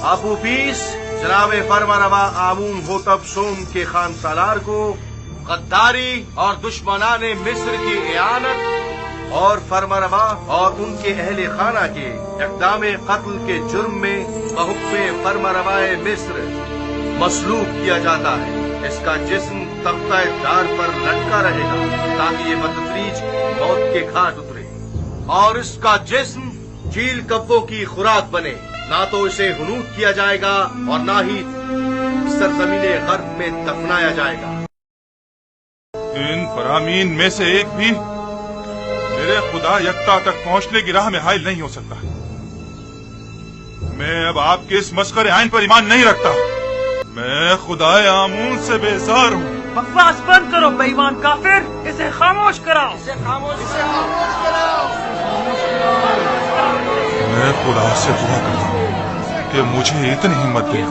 ابو بیس جناب فرمانروا آمون ہوتب سوم کے خان سالار کو غداری اور دشمنان مصر کی اعانت اور فرمانروا اور ان کے اہل خانہ کے اقدام قتل کے جرم میں بحکم فرمانروا مصر مسلوب کیا جاتا ہے۔ اس کا جسم تختہ دار پر لٹکا رہے گا تاکہ یہ بتدریج موت کے گھاٹ اترے، اور اس کا جسم چیل کبوں کی خوراک بنے۔ نہ تو اسے حنوط کیا جائے گا اور نہ ہی سرزمین غرب میں دفنایا جائے گا۔ ان فرامین میں سے ایک بھی میرے خدا یکتا تک پہنچنے کی راہ میں حائل نہیں ہو سکتا۔ میں اب آپ کے اس مسخرے آئین پر ایمان نہیں رکھتا۔ میں خدا آمون سے بیزار ہوں۔ بکواس بند کرو بے ایمان کافر، اسے خاموش کراؤ، اسے خاموش کراؤ۔ میں خدا سے دعا کرتا ہوں کہ مجھے اتنی ہمت دے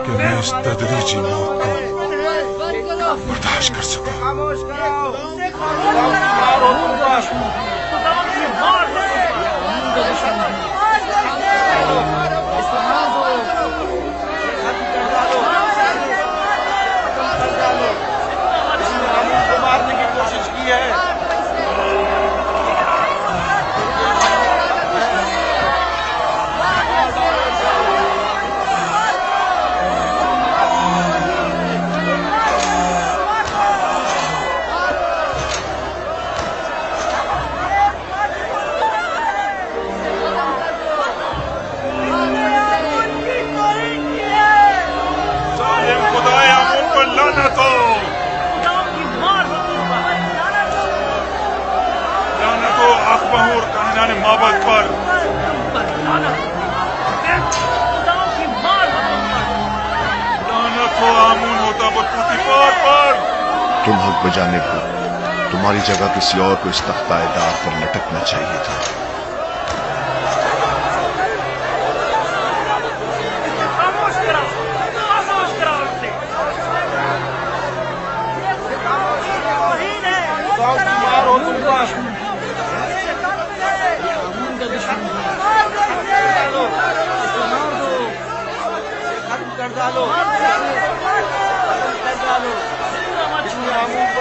کہ میں اس تدریجی موت کو برداشت کر سکوں۔ مارنے کی کوشش کی ہے۔ مابد پر لعنت ہو آمون ہوتا پوتیفار پر۔ تم حق بجانے ہو، تمہاری جگہ کسی اور کو اس تختہ دار پر لٹکنا چاہیے تھا۔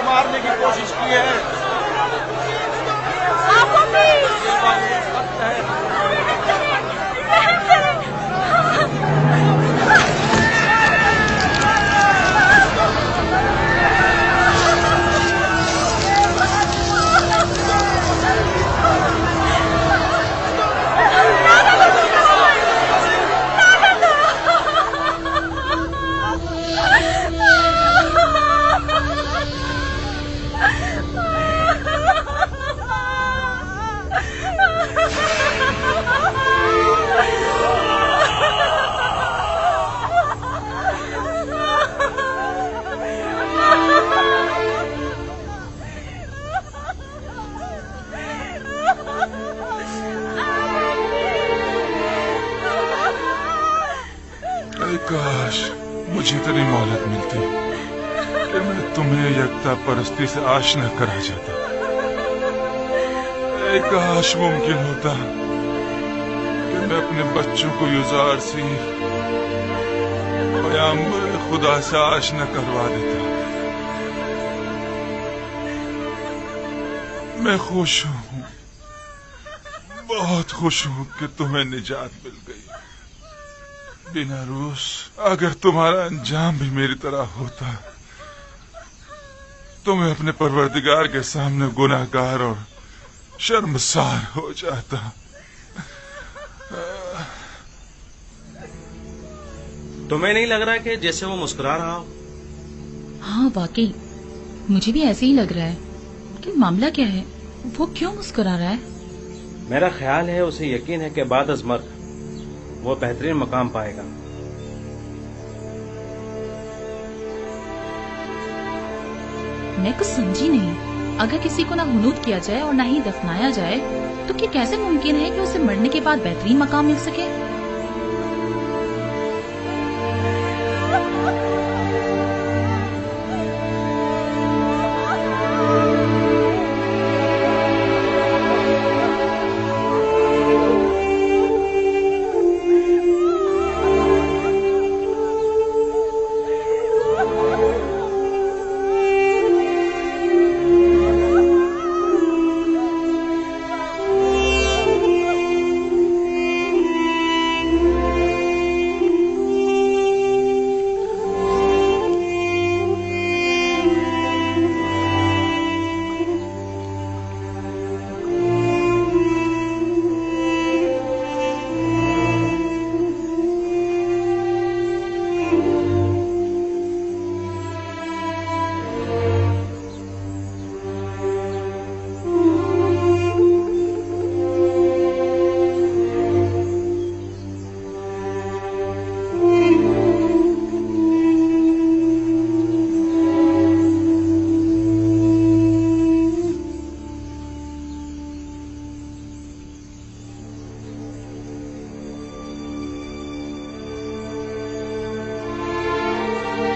مارنے کی کوشش کی ہے۔ کاش مجھے اتنی مہلت ملتی کہ میں تمہیں یکتا پرستی سے آشنا کرا جاتا۔ اے کاش ممکن ہوتا کہ میں اپنے بچوں کو یزار سی پیغمبر خدا سے آشنا کروا دیتا۔ میں خوش ہوں، بہت خوش ہوں کہ تمہیں نجات مل گئی۔ بنا روس اگر تمہارا انجام بھی میری طرح ہوتا تو میں اپنے پروردگار کے سامنے گناہگار اور شرمسار ہو جاتا۔ تمہیں نہیں لگ رہا کہ جیسے وہ مسکرا رہا ہو؟ ہاں واقعی مجھے بھی ایسے ہی لگ رہا ہے، لیکن معاملہ کیا ہے؟ وہ کیوں مسکرا رہا ہے؟ میرا خیال ہے اسے یقین ہے کہ بعد از مرگ وہ بہترین مقام پائے گا۔ میں کچھ سمجھی نہیں، اگر کسی کو نہ حنوط کیا جائے اور نہ ہی دفنایا جائے تو کیا کیسے ممکن ہے کہ اسے مرنے کے بعد بہترین مقام مل سکے؟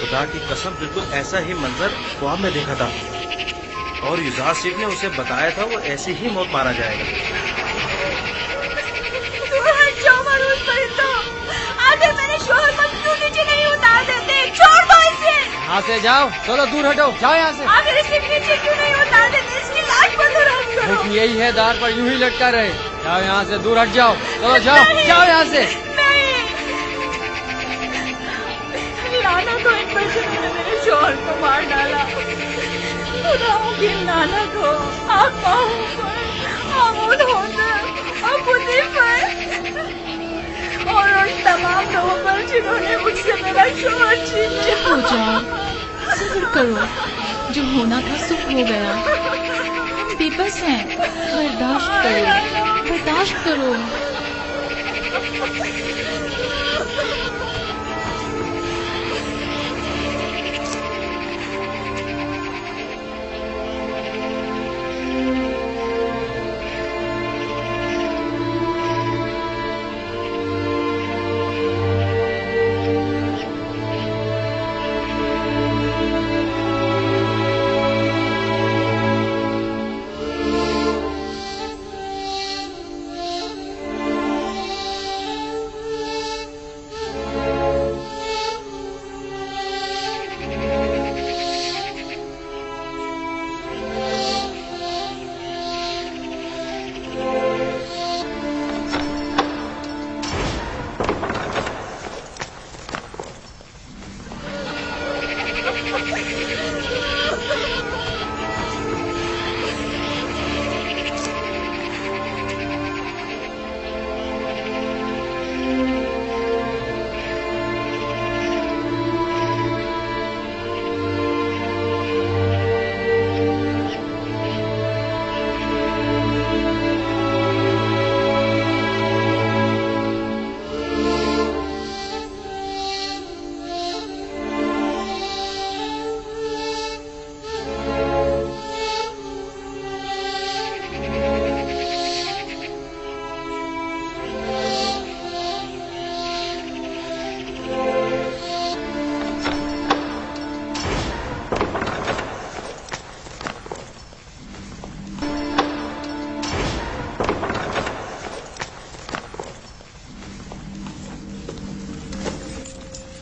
خدا کی قسم بالکل ایسا ہی منظر خواب میں دیکھا تھا اور یوزار شیخ نے اسے بتایا تھا وہ ایسی ہی موت مارا جائے گا. آخر میرے شوہر کو کیوں نیچے نہیں اتار دیتے؟ چھوڑ دو اسے. یہاں سے جاؤ، چلو دور ہٹو، جاؤ یہاں سے. آخر اسے نیچے کیوں نہیں اتار دیتے؟ اس کی لاش کو دور ہٹ کرو. حکم یہی ہے، دار پر یوں ہی لٹکا رہے. جاؤ یہاں سے، دور ہٹ جاؤ. چلو جاؤ، جاؤ یہاں سے. لعنت ہو ان پر جنہوں نے میرے شوہر کو مار ڈالا. خداؤں کی لعنت ہو آپ ماہوں پر، آمود ہوتا اور بدی پر اور ان تمام لوگوں پر جنہوں نے مجھ سے میرا شوہر چھین لیا. ہو جاؤ، صبر کرو، جو ہونا تھا سب ہو گیا. ہم بے بس ہیں، برداشت کرو، برداشت کرو.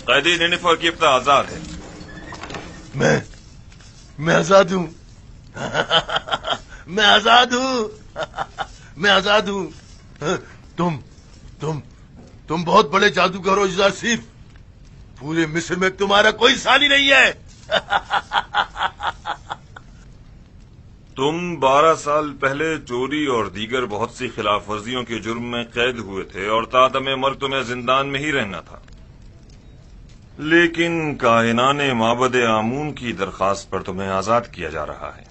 قیدی نینیفر کی ابتدا آزاد ہے. میں آزاد ہوں. میں آزاد ہوں. میں آزاد ہوں. تم بہت بڑے جادوگر ہو یوزار شیخ. پورے مصر میں تمہارا کوئی ثانی نہیں ہے. تم 12 سال پہلے چوری اور دیگر بہت سی خلاف ورزیوں کے جرم میں قید ہوئے تھے اور تادم مرگ تمہیں زندان میں ہی رہنا تھا. لیکن کاہنان معبد آمون کی درخواست پر تمہیں آزاد کیا جا رہا ہے.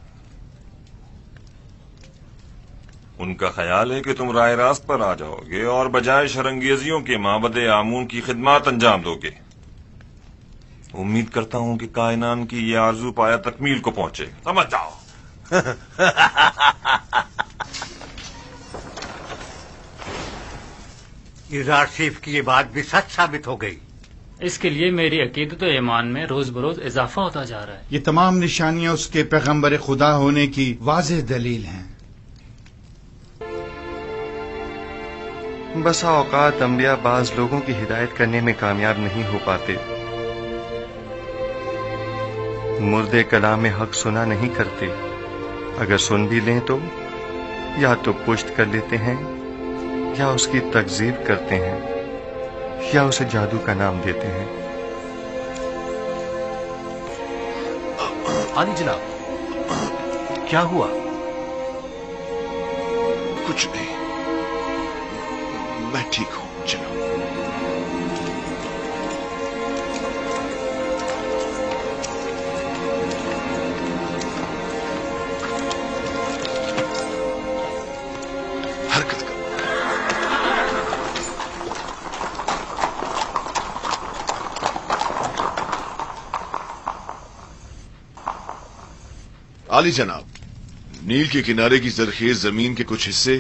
ان کا خیال ہے کہ تم راہ راست پر آ جاؤ گے اور بجائے شرنگیزیوں کے معبد آمون کی خدمات انجام دو گے. امید کرتا ہوں کہ کائنان کی یہ آرزو پایا تکمیل کو پہنچے. سمجھ جاؤ. یوزار شیخ کی یہ بات بھی سچ ثابت ہو گئی. اس کے لیے میری عقیدت و ایمان میں روز بروز اضافہ ہوتا جا رہا ہے. یہ تمام نشانیاں اس کے پیغمبر خدا ہونے کی واضح دلیل ہیں. بسا اوقات انبیاء بعض لوگوں کی ہدایت کرنے میں کامیاب نہیں ہو پاتے، مردے کلام حق سنا نہیں کرتے، اگر سن بھی لیں تو یا تو پشت کر لیتے ہیں یا اس کی تکذیب کرتے ہیں یا اسے جادو کا نام دیتے ہیں۔ عالی جناب، کیا ہوا؟ کچھ نہیں، میں ٹھیک ہوں جناب۔ حرکت کرو۔ عالی جناب، نیل کے کنارے کی زرخیز زمین کے کچھ حصے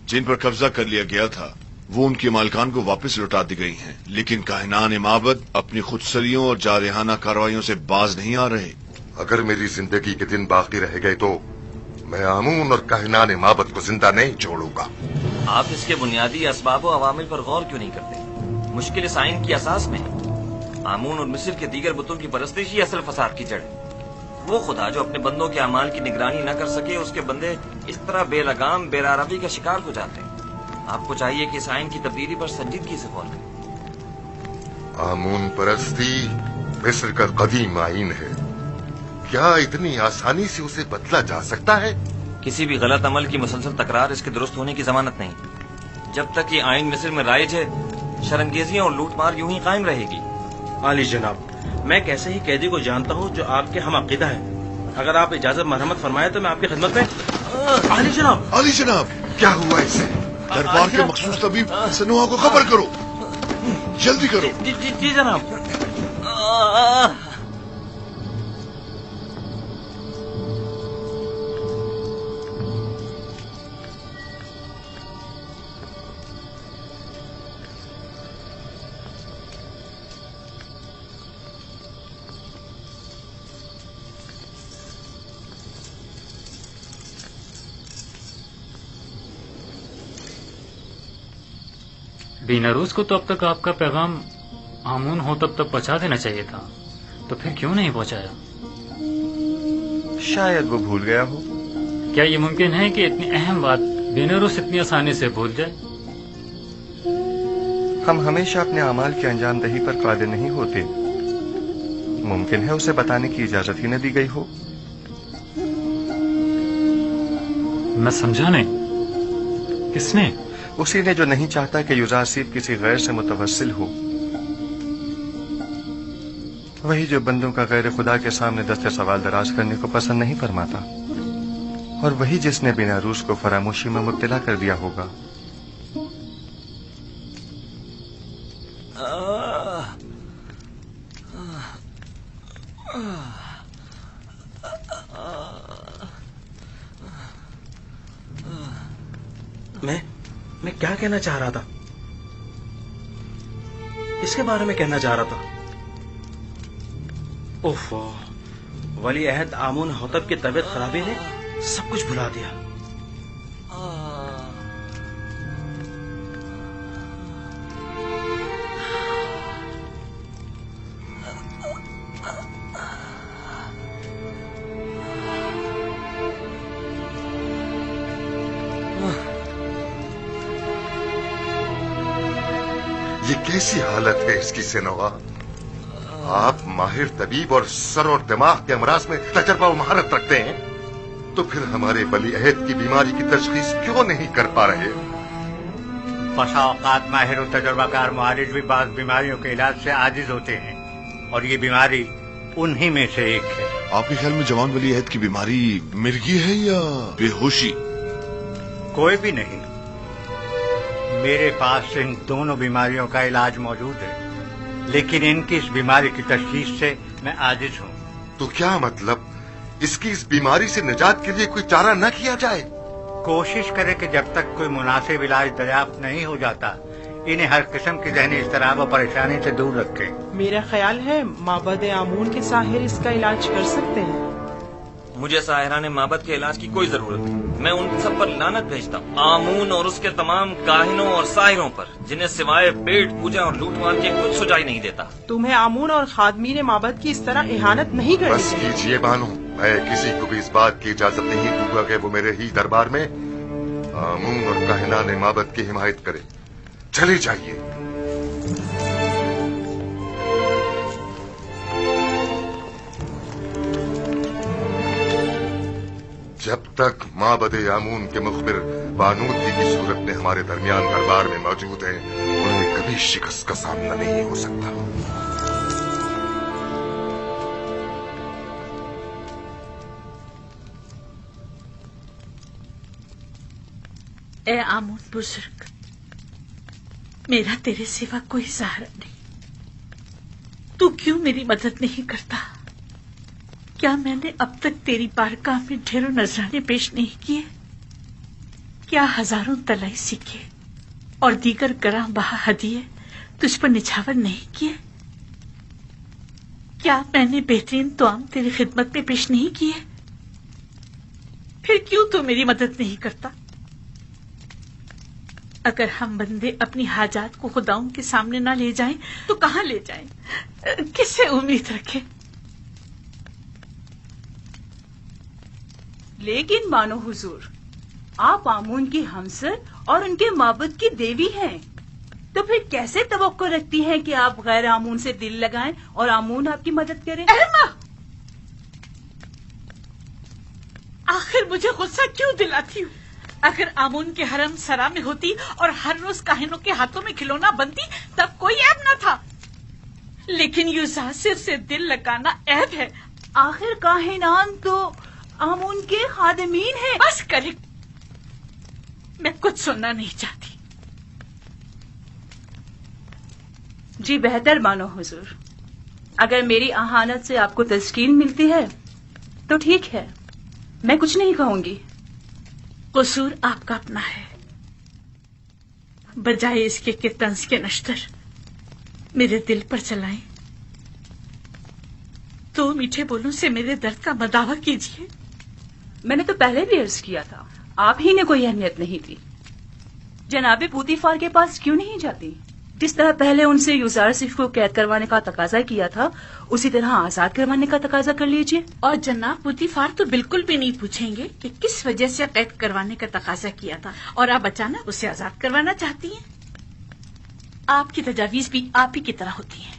جن پر قبضہ کر لیا گیا تھا وہ ان کے مالکان کو واپس لوٹا دی گئی ہیں، لیکن کاہنان معبد اپنی خودسریوں اور جارحانہ کارروائیوں سے باز نہیں آ رہے۔ اگر میری زندگی کے دن باقی رہ گئے تو میں آمون اور کاہنان معبد کو زندہ نہیں چھوڑوں گا۔ آپ اس کے بنیادی اسباب و عوامل پر غور کیوں نہیں کرتے؟ مشکل اس آئین کی اساس میں آمون اور مصر کے دیگر بتوں کی پرستش ہی اصل فساد کی جڑ ہے۔ وہ خدا جو اپنے بندوں کے اعمال کی نگرانی نہ کر سکے، اس کے بندے اس طرح بے لگام بے روی کا شکار ہو جاتے ہیں۔ آپ کو چاہیے کہ اس آئین کی تبدیلی پر سنجیدگی سے غور کریں۔ آمون پرستی مصر کا قدیم آئین ہے، کیا اتنی آسانی سے اسے بدلا جا سکتا ہے؟ کسی بھی غلط عمل کی مسلسل تکرار اس کے درست ہونے کی ضمانت نہیں۔ جب تک یہ آئین مصر میں رائج ہے، شرنگیزیاں اور لوٹ مار یوں ہی قائم رہے گی۔ عالی جناب، میں ایک ایسے ہی قیدی کو جانتا ہوں جو آپ کے ہم عقیدہ ہے۔ اگر آپ اجازت مرحمت فرمائے تو میں آپ کی خدمت میں۔ عالی جناب، علی جناب، کیا ہوا اسے؟ دربار کے مخصوص طبیب سنوہا کو خبر کرو، جلدی کرو۔ جی جناب۔ بیناروس کو تو اب تک آپ کا پیغام آمون ہو تب تک پہنچا دینا چاہیے تھا، تو پھر کیوں نہیں پہنچایا؟ شاید وہ بھول گیا ہو۔ کیا یہ ممکن ہے کہ اتنی اہم بات بیناروس اتنی آسانی سے بھول جائے؟ ہم ہمیشہ اپنے اعمال کی انجام دہی پر قادر نہیں ہوتے، ممکن ہے اسے بتانے کی اجازت ہی نہ دی گئی ہو۔ میں سمجھا نہیں، کس نے؟ اسی نے جو نہیں چاہتا کہ یوزاسیب کسی غیر سے متوسل ہو، وہی جو بندوں کا غیر خدا کے سامنے دست سوال دراز کرنے کو پسند نہیں فرماتا، اور وہی جس نے بیناروس کو فراموشی میں مبتلا کر دیا ہوگا۔ میں کیا کہنا چاہ رہا تھا؟ اس کے بارے میں کہنا چاہ رہا تھا۔ اوف، ولی عہد آمون حتب کی طبیعت خرابی نے سب کچھ بھلا دیا۔ یہ کیسی حالت ہے اس کی سنوا؟ آپ ماہر طبیب اور سر اور دماغ کے امراض میں تجربہ و مہارت رکھتے ہیں، تو پھر ہمارے ولی عہد کی بیماری کی تشخیص کیوں نہیں کر پا رہے؟ بسا اوقات ماہر و تجربہ کار معالج بھی بعض بیماریوں کے علاج سے عاجز ہوتے ہیں، اور یہ بیماری انہی میں سے ایک ہے۔ آپ کے خیال میں جوان ولی عہد کی بیماری مرگی ہے یا بے ہوشی؟ کوئی بھی نہیں، میرے پاس ان دونوں بیماریوں کا علاج موجود ہے، لیکن ان کی اس بیماری کی تشخیص سے میں عاجز ہوں۔ تو کیا مطلب اس کی اس بیماری سے نجات کے لیے کوئی چارہ نہ کیا جائے؟ کوشش کرے کہ جب تک کوئی مناسب علاج دریافت نہیں ہو جاتا انہیں ہر قسم کی ذہنی اضطراب و پریشانی سے دور رکھے۔ میرا خیال ہے معبد آمون کے ساحر اس کا علاج کر سکتے ہیں۔ مجھے ساحران معبد کے علاج کی کوئی ضرورت نہیں. میں ان سب پر لعنت بھیجتا ہوں، آمون اور اس کے تمام کاہنوں اور ساحروں پر، جنہیں سوائے پیٹ پوجا اور لوٹ مار کے کچھ سجائی نہیں دیتا. تمہیں آمون اور خادمین معبد کی اس طرح اہانت نہیں کرنی بس چاہیے. کیجیے بانو، میں کسی کو بھی اس بات کی اجازت نہیں دوں گا کہ وہ میرے ہی دربار میں آمون اور کاہنان معبد کی حمایت کرے. چلی جائیے. جب تک معبد آمون کے مخبر بانودی کی صورت میں ہمارے درمیان دربار میں موجود ہیں، انہیں کبھی شکست کا سامنا نہیں ہو سکتا. اے آمون بزرگ، میرا تیرے سوا کوئی سہارا نہیں. تو کیوں میری مدد نہیں کرتا؟ کیا میں نے اب تک تیری بارگاہ میں ڈھیروں نذرانے پیش نہیں کیے؟ کیا ہزاروں طلائی سکے اور دیگر گراں بہا ہدیے تجھ پر نچھاور نہیں کیے؟ کیا میں نے بہترین توام تیری خدمت میں پیش نہیں کیے؟ پھر کیوں تو میری مدد نہیں کرتا؟ اگر ہم بندے اپنی حاجات کو خداؤں کے سامنے نہ لے جائیں تو کہاں لے جائیں؟ کس سے امید رکھیں؟ لیکن مانو حضور، آپ آمون کی ہمسر اور ان کے معبد کی دیوی ہیں، تو پھر کیسے توقع رکھتی ہیں کہ آپ غیر آمون سے دل لگائیں اور آمون آپ کی مدد کرے؟ آخر مجھے غصہ کیوں دلاتی ہوں؟ اگر آمون کے حرم سرا میں ہوتی اور ہر روز کاہنوں کے ہاتھوں میں کھلونا بنتی تب کوئی عیب نہ تھا، لیکن یوزاسر سے دل لگانا عیب ہے. آخر کاہنان تو آمون کے خادمین ہیں. بس کرے، میں کچھ سننا نہیں چاہتی. جی بہتر مانو حضور، اگر میری اہانت سے آپ کو تسکین ملتی ہے تو ٹھیک ہے، میں کچھ نہیں کہوں گی. قصور آپ کا اپنا ہے، بجائے اس کے کہ طنز کے نشتر میرے دل پر چلائیں تو میٹھے بولوں سے میرے درد کا مداوع کیجیے. میں نے تو پہلے بھی عرض کیا تھا، آپ ہی نے کوئی اہمیت نہیں دی. جناب پوتیفار کے پاس کیوں نہیں جاتی؟ جس طرح پہلے ان سے یوزارسف کو قید کروانے کا تقاضا کیا تھا، اسی طرح آزاد کروانے کا تقاضا کر لیجیے. اور جناب پوتیفار تو بالکل بھی نہیں پوچھیں گے کہ کس وجہ سے قید کروانے کا تقاضا کیا تھا اور آپ اچانک اسے آزاد کروانا چاہتی ہیں. آپ کی تجاویز بھی آپ ہی کی طرح ہوتی ہیں.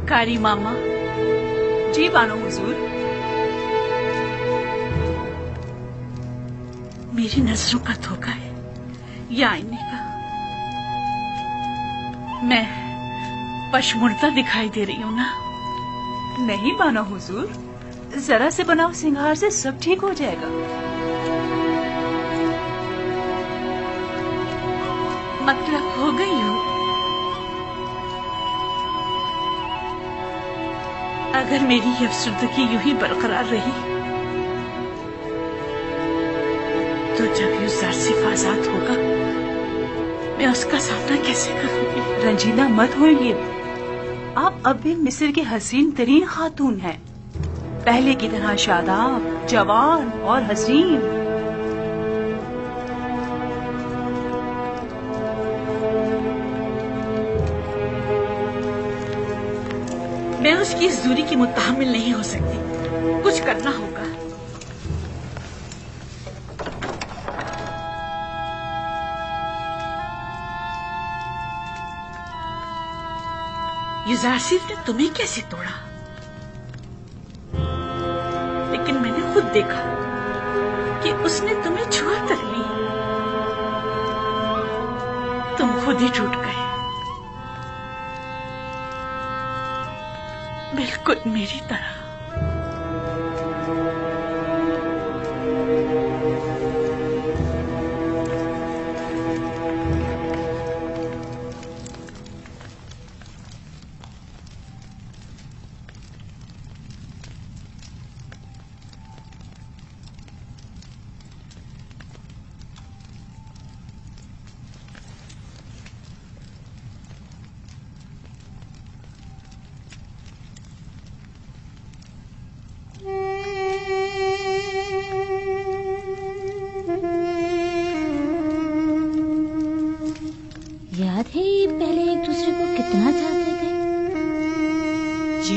کاری ماما. جی بانو حضور. میری نظروں کا دھوکہ ہے یا آئینے کا؟ میں پشمردہ دکھائی دے رہی ہوں نا؟ نہیں بانو حضور، ذرا سے بناؤ سنگھار سے سب ٹھیک ہو جائے گا. مطلب ہو گئی ہوں. اگر میری یہ افسردگی یوں ہی برقرار رہی تو جب یوزارسف آزاد ہوگا میں اس کا سامنا کیسے کروں گی؟ رنجیدہ مت ہوئیے، آپ اب بھی مصر کے حسین ترین خاتون ہیں، پہلے کی طرح شاداب، جوان اور حسین. میں اس کی اس دوری کی متحمل نہیں ہو سکتی. کچھ کرنا ہوگا. یوزارسف نے تمہیں کیسے توڑا؟ لیکن میں نے خود دیکھا کہ اس نے تمہیں چھوا تک لی. تم خود ہی ٹوٹ گئے، بالکل میری طرح.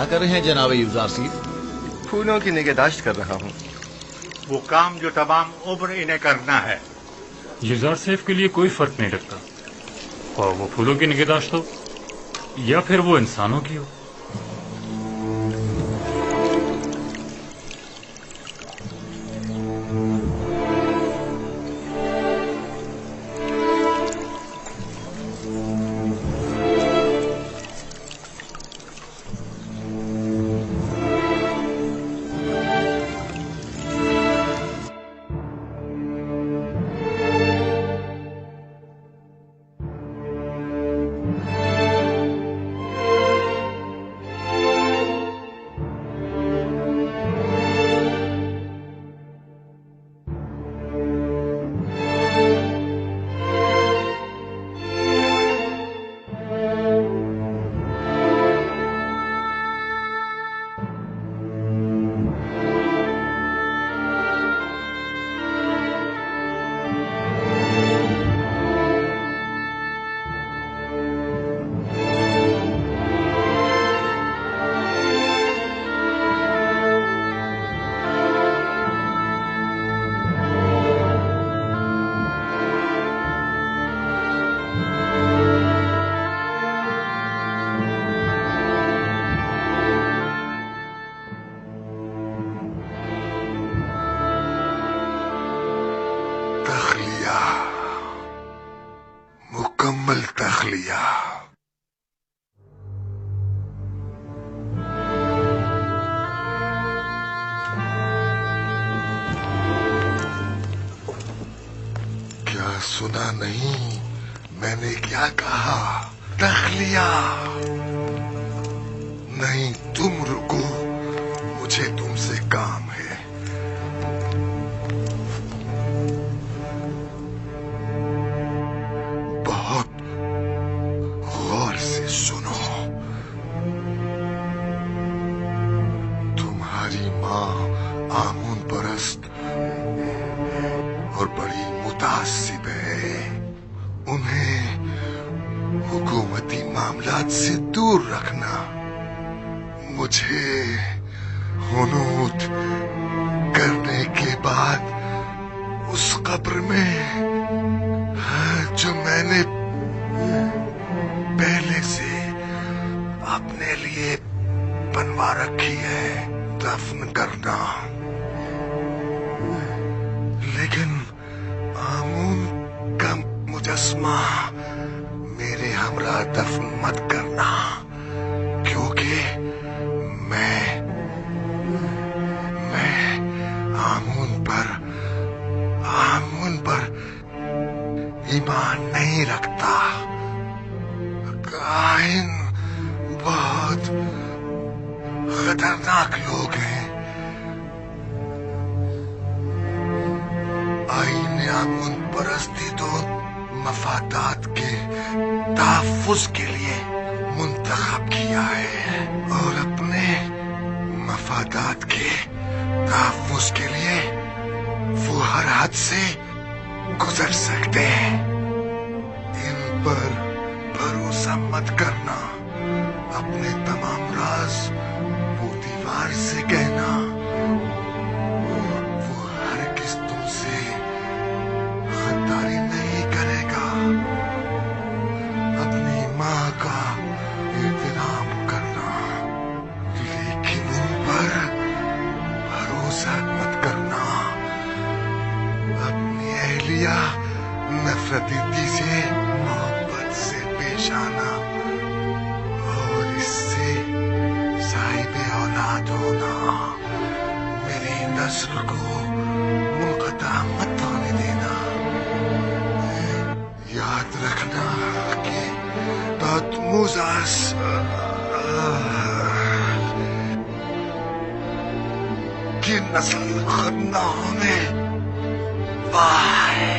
کیا کر رہے ہیں جناب یوزار سیف؟ پھولوں کی نگہداشت کر رہا ہوں. وہ کام جو تمام عمر انہیں کرنا ہے. یوزار سیف کے لیے کوئی فرق نہیں رکھتا، اور وہ پھولوں کی نگہداشت ہو یا پھر وہ انسانوں کی ہو. مکمل تخلیہ. کیا سنا نہیں میں نے کیا کہا؟ تخلیہ. نہیں تم رکو، مجھے تم سے کام ہے. بہت غور سے سنو. تمہاری ماں آمون پرست اور بڑی متعصب ہے. انہیں حکومتی معاملات سے دور رکھنا. مجھے حنوط کرنے کے بعد اس قبر میں جو میں نے پہلے سے اپنے لیے بنوا رکھی ہے دفن کرنا. لیکن آمون کا مجسمہ میرے ہمراہ دفن مت کرنا، کیونکہ میں آمون پر ایمان نہیں رکھتا. کاہن بہت خطرناک لوگ ہیں. آئین آمون پرستی تو مفادات کے تحفظ کے لیے منتخب کیا ہے، اور اپنے مفادات کے تحفظ کے لیے وہ ہر حد سے گزر سکتے ہیں. ان پر بھروسہ مت کرنا. اپنے تمام راز وہ دیوار سے کہنا. وہ ہرگز تم سے غداری نہیں کرے گا. اپنی ماں کا احترام کرنا، لیکن ان پر بھروسہ مت کرنا. اپنی اہلیہ نفرتی سے محبت سے پیش آنا، اور اس سے صاحب اولاد ہونا. میری نسل کو منقطع مت ہونے دینا. یاد رکھنا کہ تحتموزاس کی نسل ختم نہ ہونے پائے.